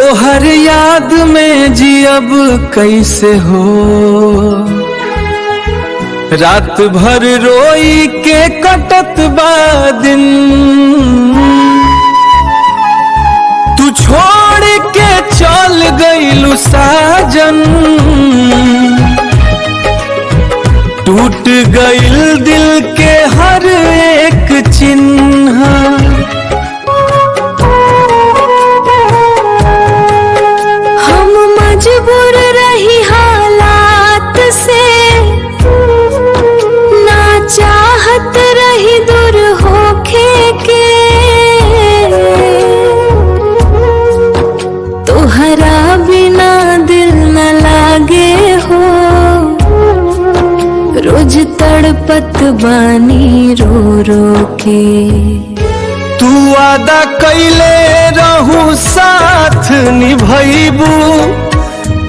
तोहर याद में जियब कैसे हो, रात भर रोई के कटत बा दिन। तू छोड़ के चल गइलू साजन, टूट गइल दिल के हर एक चिन्ह। हम मजबूर रही हालात से, ना चाहत रही दूर होके के। तोहरा बिना दिल न लागे हो, रोज तड़पत बानी रो रो के। तू वादा कैले रहू साथ निभैबू,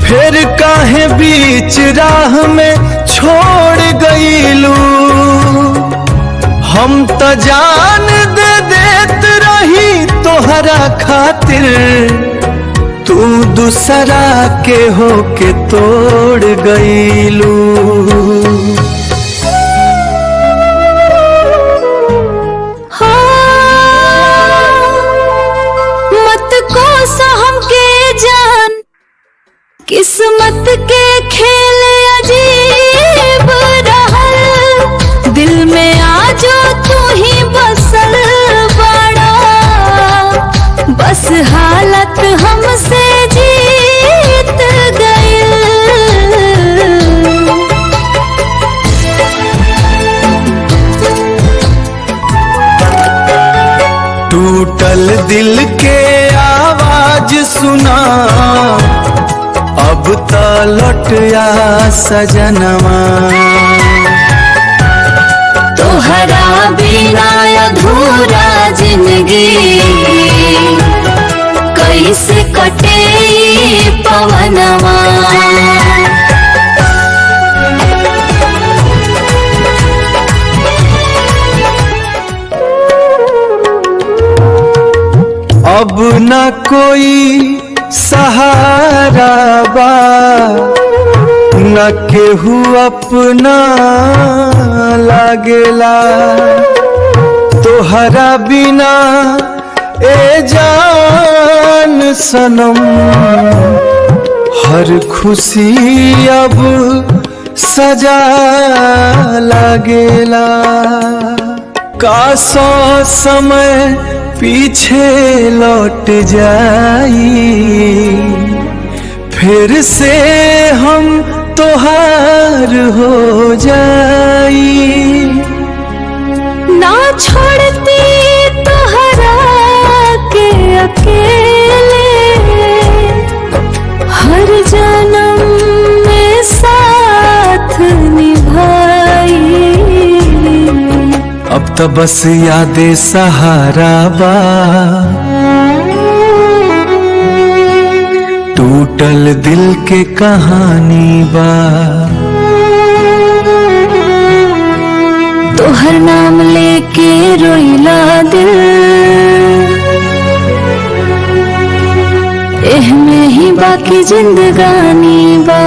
फिर काहे बीच राह में छोड़ गईलू। हम त जान दे देत रही तोहरा खातिर, तू दूसरा के होके तोड़ गईलू। किस्मत के खेल अजीब रहल, दिल में आजो तू ही बसल बड़ा। बस हालत हमसे जीत गई। टूटल दिल के आवाज सुना, अब त लौटिया सजनवा। तोहरा बिना अधूरा जिंदगी, कैसे कटे पवनवा। अब न कोई सहारा बा, न केहू अपना लागेला। तोहरा बिना ए जान सनम, हर खुशी अब सजा लागेला। कासो समय पीछे लौट जाई, फिर से हम तोहार हो जाई। ना छोड़ती तोहरा के अकेले, हर जन्म में साथ निभाई। अब तो बस यादें सहारा बा, टूटल दिल के कहानी बा। तोहर नाम लेके रोइला दिल, एह में ही बाकी जिंदगानी बा।